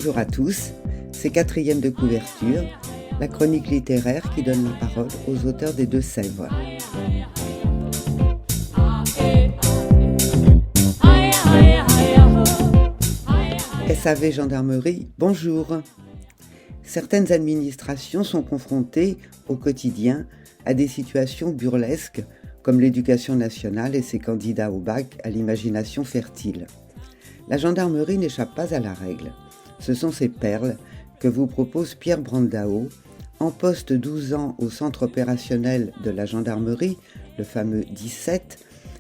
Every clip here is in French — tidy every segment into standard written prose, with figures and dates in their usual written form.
Bonjour à tous, c'est Quatrième de couverture, la chronique littéraire qui donne la parole aux auteurs des Deux-Sèvres. SAV Gendarmerie, bonjour. Certaines administrations sont confrontées au quotidien à des situations burlesques comme l'éducation nationale et ses candidats au bac à l'imagination fertile. La gendarmerie n'échappe pas à la règle. Ce sont ces perles que vous propose Pierre Brandao, en poste 12 ans au centre opérationnel de la gendarmerie, le fameux 17,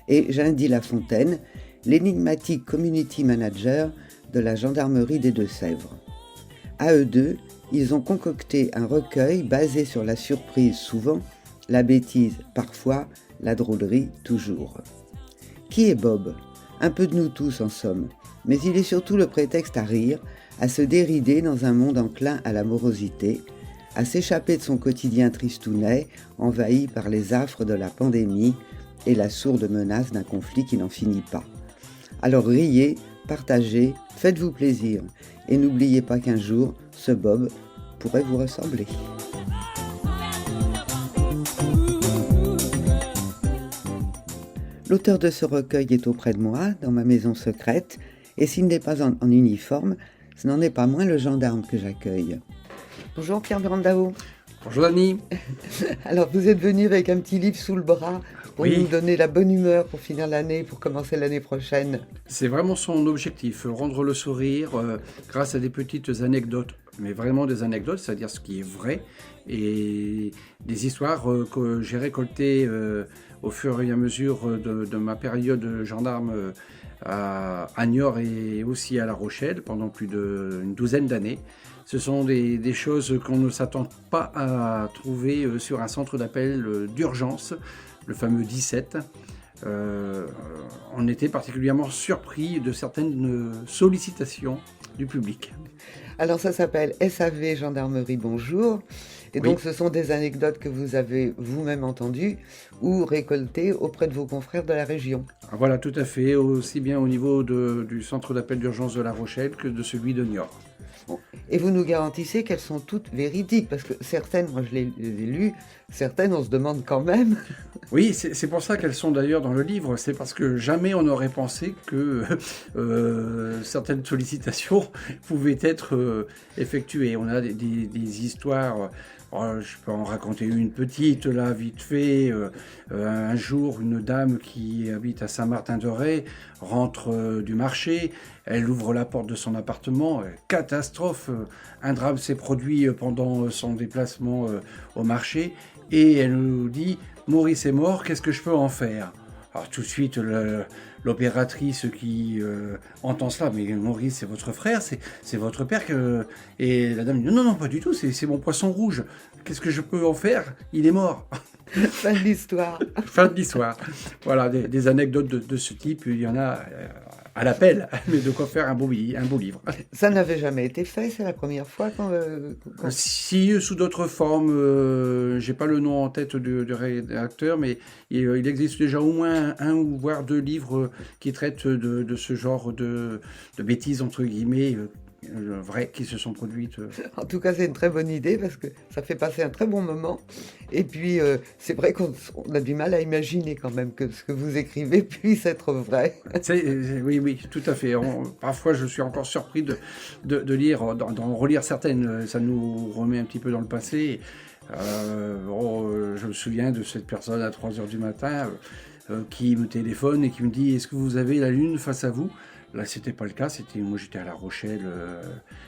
et Jindy Lafontaine, l'énigmatique community manager de la gendarmerie des Deux-Sèvres. À eux deux, ils ont concocté un recueil basé sur la surprise souvent, la bêtise parfois, la drôlerie toujours. Qui est Bob ? Un peu de nous tous en somme, mais il est surtout le prétexte à rire, à se dérider dans un monde enclin à la morosité, à s'échapper de son quotidien tristounet, envahi par les affres de la pandémie et la sourde menace d'un conflit qui n'en finit pas. Alors riez, partagez, faites-vous plaisir, et n'oubliez pas qu'un jour, ce Bob pourrait vous ressembler. L'auteur de ce recueil est auprès de moi, dans ma maison secrète, et s'il n'est pas en uniforme, ce n'en est pas moins le gendarme que j'accueille. Bonjour Pierre Brandao. Bonjour Annie. Alors vous êtes venu avec un petit livre sous le bras pour nous donner la bonne humeur pour finir l'année, pour commencer l'année prochaine. C'est vraiment son objectif, rendre le sourire grâce à des petites anecdotes, mais vraiment des anecdotes, c'est-à-dire ce qui est vrai, et des histoires que j'ai récoltées au fur et à mesure de ma période de gendarme à Niort et aussi à La Rochelle pendant plus d'une douzaine d'années. Ce sont des choses qu'on ne s'attend pas à trouver sur un centre d'appel d'urgence, le fameux 17. On était particulièrement surpris de certaines sollicitations du public. Alors ça s'appelle SAV Gendarmerie Bonjour. Et donc ce sont des anecdotes que vous avez vous-même entendues ou récoltées auprès de vos confrères de la région. Voilà, tout à fait, aussi bien au niveau du centre d'appel d'urgence de La Rochelle que de celui de Niort. Bon. Et vous nous garantissez qu'elles sont toutes véridiques, parce que certaines, moi je les ai lues, certaines on se demande quand même. Oui, c'est pour ça qu'elles sont d'ailleurs dans le livre, c'est parce que jamais on n'aurait pensé que certaines sollicitations pouvaient être effectuées. On a des histoires, je peux en raconter une petite là, vite fait. Un jour, une dame qui habite à Saint-Martin-de-Ré rentre du marché, elle ouvre la porte de son appartement, catastrophe, un drame s'est produit pendant son déplacement au marché, et elle nous dit « Maurice est mort, qu'est-ce que je peux en faire ?» Alors tout de suite, l'opératrice qui entend cela, « Mais Maurice, c'est votre frère, c'est votre père que... » Et la dame dit « Non, pas du tout, c'est mon poisson rouge. Qu'est-ce que je peux en faire? Il est mort. » Fin de l'histoire. Fin de l'histoire. Voilà, des anecdotes de ce type, il y en a à l'appel, mais de quoi faire un beau livre. Ça n'avait jamais été fait, c'est la première fois quand... Si, sous d'autres formes, j'ai pas le nom en tête du rédacteur, mais il existe déjà au moins un ou voire deux livres qui traitent de ce genre de bêtises, entre guillemets, vraies qui se sont produites. En tout cas, c'est une très bonne idée parce que ça fait passer un très bon moment. Et puis, c'est vrai qu'on a du mal à imaginer quand même que ce que vous écrivez puisse être vrai. Oui, tout à fait. Parfois, je suis encore surpris de lire, d'en relire certaines. Ça nous remet un petit peu dans le passé. Je me souviens de cette personne à 3h du matin qui me téléphone et qui me dit « Est-ce que vous avez la lune face à vous ?» Là, c'était pas le cas. Moi, j'étais à La Rochelle,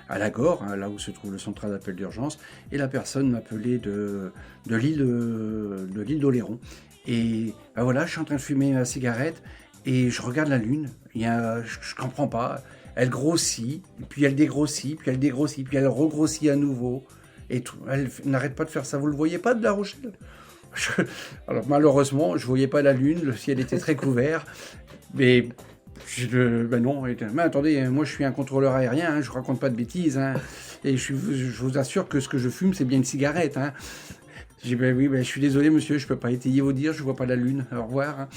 à Lagore, hein, là où se trouve le centre d'appel d'urgence, et la personne m'appelait de l'île d'Oléron. Et ben voilà, je suis en train de fumer ma cigarette et je regarde la lune. Je comprends pas. Elle grossit, puis elle dégrossit, puis elle dégrossit, puis elle regrossit à nouveau. Et tout, elle n'arrête pas de faire ça. Vous le voyez pas de La Rochelle? Alors malheureusement, je voyais pas la lune. Le ciel était très couvert, mais non, mais attendez, moi je suis un contrôleur aérien, hein, je raconte pas de bêtises, hein, et je vous assure que ce que je fume, c'est bien une cigarette. Hein. J'ai dit, ben oui, ben, je suis désolé, monsieur, je peux pas étayer vos dires, je vois pas la lune. Au revoir. Hein.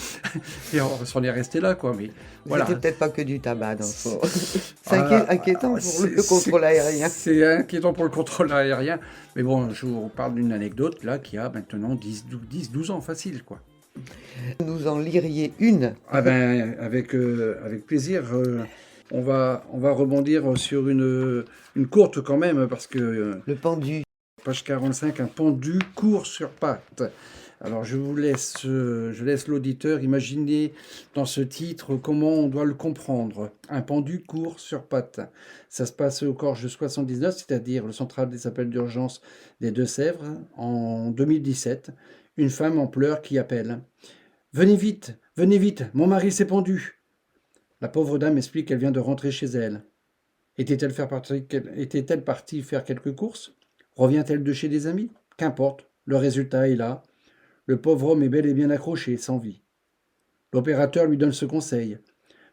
Et on s'en est resté là, quoi. Mais voilà. C'était peut-être pas que du tabac, donc c'est Ah, inquiétant pour le contrôle aérien. C'est inquiétant pour le contrôle aérien. Mais bon, je vous parle d'une anecdote, là, qui a maintenant 12 ans, facile, quoi. Nous en liriez une. Ah ben, avec plaisir. On va rebondir sur une courte quand même, parce que Le pendu. page 45, un pendu court sur pattes. Alors je laisse l'auditeur imaginer dans ce titre comment on doit le comprendre. Un pendu court sur pattes. Ça se passe au Corge 79, c'est-à-dire le central des appels d'urgence des Deux-Sèvres, en 2017. Une femme en pleurs qui appelle. Venez vite, mon mari s'est pendu. La pauvre dame explique qu'elle vient de rentrer chez elle. Était-elle partie faire quelques courses? Revient-elle de chez des amis? Qu'importe, le résultat est là. Le pauvre homme est bel et bien accroché, sans vie. L'opérateur lui donne ce conseil.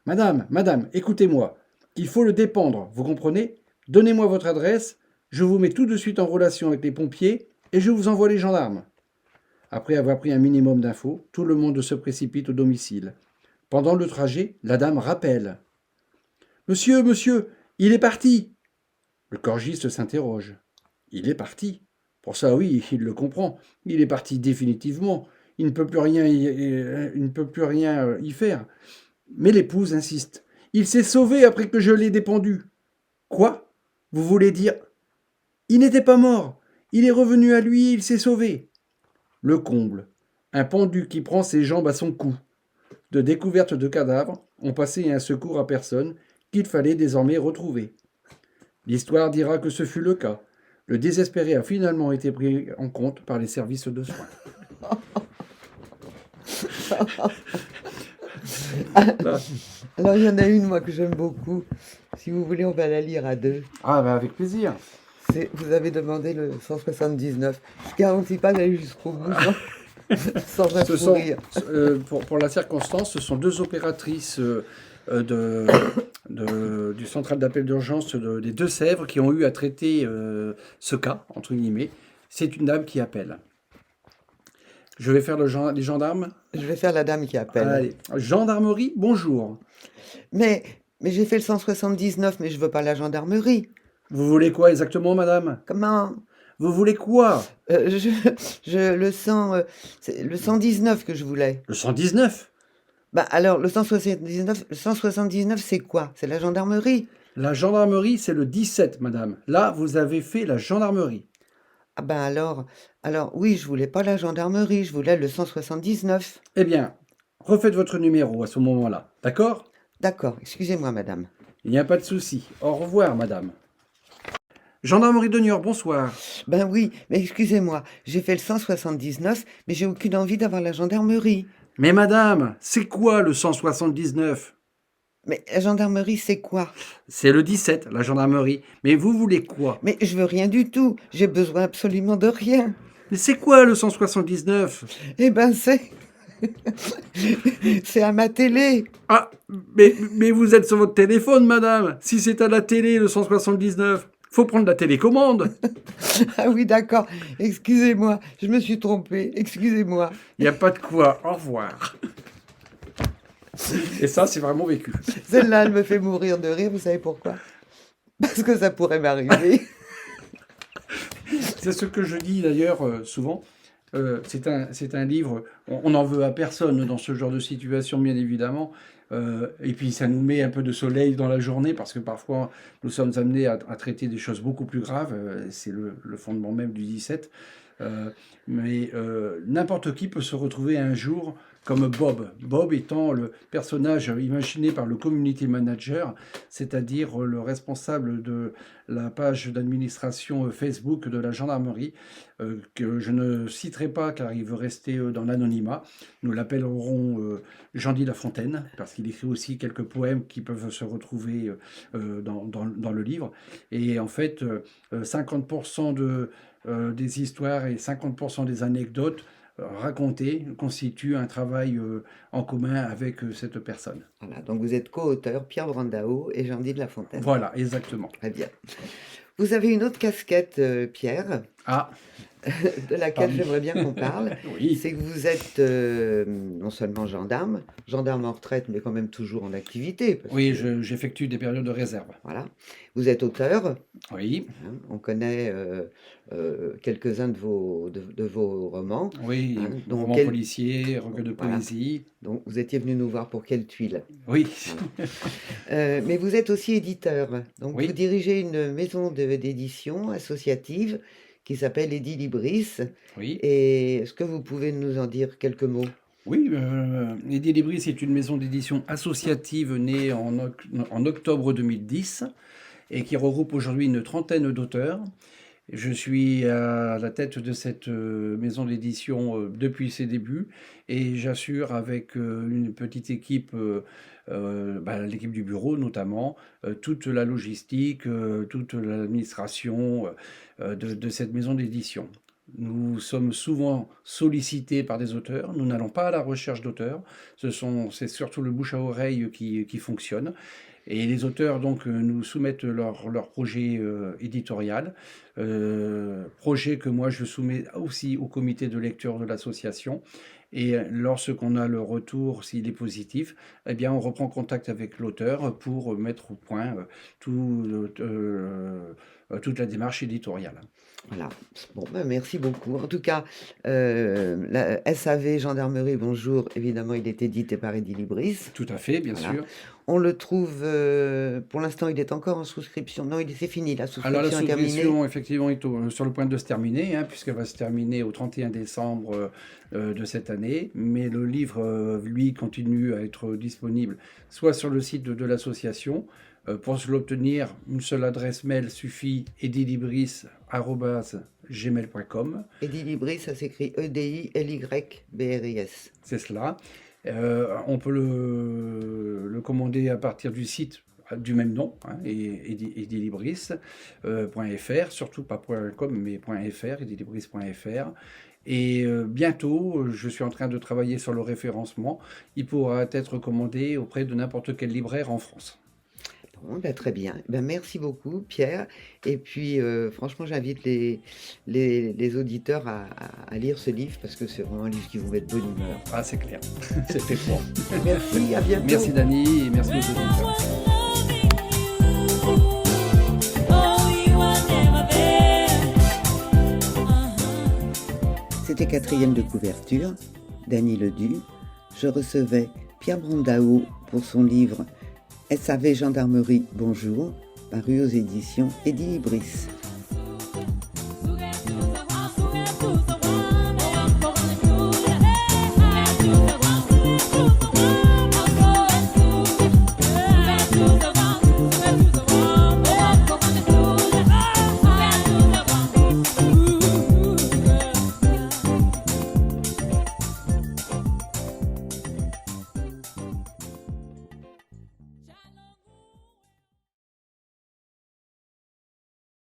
Madame, écoutez-moi. Il faut le dépendre, vous comprenez? Donnez-moi votre adresse, je vous mets tout de suite en relation avec les pompiers et je vous envoie les gendarmes. Après avoir pris un minimum d'infos, tout le monde se précipite au domicile. Pendant le trajet, la dame rappelle. Monsieur, il est parti. Le corgiste s'interroge. Il est parti. Pour ça, oui, il le comprend. Il est parti définitivement. Il ne peut plus rien y faire. Mais l'épouse insiste. Il s'est sauvé après que je l'ai dépendu. Quoi? Vous voulez dire? Il n'était pas mort. Il est revenu à lui et il s'est sauvé. Le comble. Un pendu qui prend ses jambes à son cou. De découverte de cadavres, on passait un secours à personne qu'il fallait désormais retrouver. L'histoire dira que ce fut le cas. Le désespéré a finalement été pris en compte par les services de soins. Alors, il y en a une, moi, que j'aime beaucoup. Si vous voulez, on va la lire à deux. Ah, ben avec plaisir. Vous avez demandé le 179. Je ne garantis pas d'aller jusqu'au bout sans un fou rire. Pour la circonstance, ce sont deux opératrices du central d'appel d'urgence des Deux-Sèvres qui ont eu à traiter ce cas, entre guillemets. C'est une dame qui appelle. Je vais faire les gendarmes. Je vais faire la dame qui appelle. Allez. Gendarmerie, bonjour. Mais j'ai fait le 179, mais je veux pas la gendarmerie. Vous voulez quoi exactement, madame? Comment? Vous voulez quoi? Le 119 que je voulais. Le 119? Bah alors, le 179, c'est quoi? C'est la gendarmerie. La gendarmerie, c'est le 17, madame. Là, vous avez fait la gendarmerie. Ah ben alors oui, je voulais pas la gendarmerie, je voulais le 179. Eh bien, refaites votre numéro à ce moment-là, d'accord? D'accord, excusez-moi, madame. Il n'y a pas de souci. Au revoir, madame. Gendarmerie de Niort, bonsoir. Ben oui, mais excusez-moi, j'ai fait le 179, mais j'ai aucune envie d'avoir la gendarmerie. Mais madame, c'est quoi le 179? Mais la gendarmerie, c'est quoi? C'est le 17, la gendarmerie. Mais vous voulez quoi? Mais je veux rien du tout, j'ai besoin absolument de rien. Mais c'est quoi le 179? Eh ben c'est... c'est à ma télé. Ah, mais vous êtes sur votre téléphone, madame. Si c'est à la télé, le 179, faut prendre la télécommande. Ah oui, d'accord. Excusez-moi, je me suis trompée. Excusez-moi. Il n'y a pas de quoi. Au revoir. Et ça, c'est vraiment vécu. Celle-là, elle me fait mourir de rire. Vous savez pourquoi? Parce que ça pourrait m'arriver. C'est ce que je dis d'ailleurs souvent. C'est un livre, on n'en veut à personne dans ce genre de situation, bien évidemment. Et puis ça nous met un peu de soleil dans la journée parce que parfois nous sommes amenés à traiter des choses beaucoup plus graves. C'est le fondement même du 17. Mais n'importe qui peut se retrouver un jour comme Bob. Bob étant le personnage imaginé par le community manager, c'est-à-dire le responsable de la page d'administration Facebook de la gendarmerie, que je ne citerai pas car il veut rester dans l'anonymat. Nous l'appellerons Jean-Di Lafontaine, parce qu'il écrit aussi quelques poèmes qui peuvent se retrouver dans le livre. Et en fait, 50% des histoires et 50% des anecdotes racontées constituent un travail en commun avec cette personne. Voilà, donc vous êtes co-auteur, Pierre Brandao et Jean-Di Lafontaine. Voilà, exactement. Très bien. Vous avez une autre casquette, Pierre. Ah, de laquelle j'aimerais bien qu'on parle. oui, C'est que vous êtes non seulement gendarme en retraite, mais quand même toujours en activité. Parce oui, que, j'effectue des périodes de réserve. voilà. Vous êtes auteur. Oui, Hein, on connaît quelques-uns de vos romans. oui, Hein, donc, roman policier, recueil de voilà. poésie. Donc, vous étiez venu nous voir pour quelle tuile? Oui, Voilà. Mais vous êtes aussi éditeur. Donc, vous oui, dirigez une maison d'édition associative qui s'appelle Edilibris. oui. Et est-ce que vous pouvez nous en dire quelques mots? Oui, Edilibris est une maison d'édition associative née en octobre 2010 et qui regroupe aujourd'hui une trentaine d'auteurs. Je suis à la tête de cette maison d'édition depuis ses débuts et j'assure avec une petite équipe, l'équipe du bureau notamment, toute la logistique, toute l'administration de cette maison d'édition. Nous sommes souvent sollicités par des auteurs. Nous n'allons pas à la recherche d'auteurs. C'est surtout le bouche à oreille qui fonctionne. Et les auteurs donc nous soumettent leur projet éditorial, projet que moi je soumets aussi au comité de lecture de l'association. Et lorsqu'on a le retour, s'il est positif, eh bien on reprend contact avec l'auteur pour mettre au point toute la démarche éditoriale. Voilà. Bon, ben, merci beaucoup. En tout cas, la SAV Gendarmerie, bonjour. Évidemment, il est édité par Edilibris. Tout à fait, bien Voilà. sûr. On le trouve, pour l'instant, il est encore en souscription. Non, c'est fini, la Alors la souscription est terminée. souscription, effectivement, est sur le point de se terminer, hein, puisqu'elle va se terminer au 31 décembre de cette année. Mais le livre, lui, continue à être disponible soit sur le site de l'association. Pour l'obtenir, une seule adresse mail suffit, edilibris@gmail.com. Edilibris, ça s'écrit EDILYBRIS. C'est cela. On peut le commander à partir du site du même nom, hein, edilibris.fr, surtout pas .com mais .fr, edilibris.fr. Et bientôt, je suis en train de travailler sur le référencement. Il pourra être commandé auprès de n'importe quel libraire en France. Bon, ben, très bien. Ben, merci beaucoup, Pierre. Et puis, franchement, j'invite les auditeurs à lire ce livre parce que c'est vraiment un livre qui vous met de bonne humeur. Ah, c'est clair, c'est fait pour. Merci, à bientôt. Merci Dani et merci aux auditeurs. C'était quatrième de couverture, Dany Ledu. Je recevais Pierre Brandao pour son livre SAV Gendarmerie, bonjour, paru aux éditions Edilibris.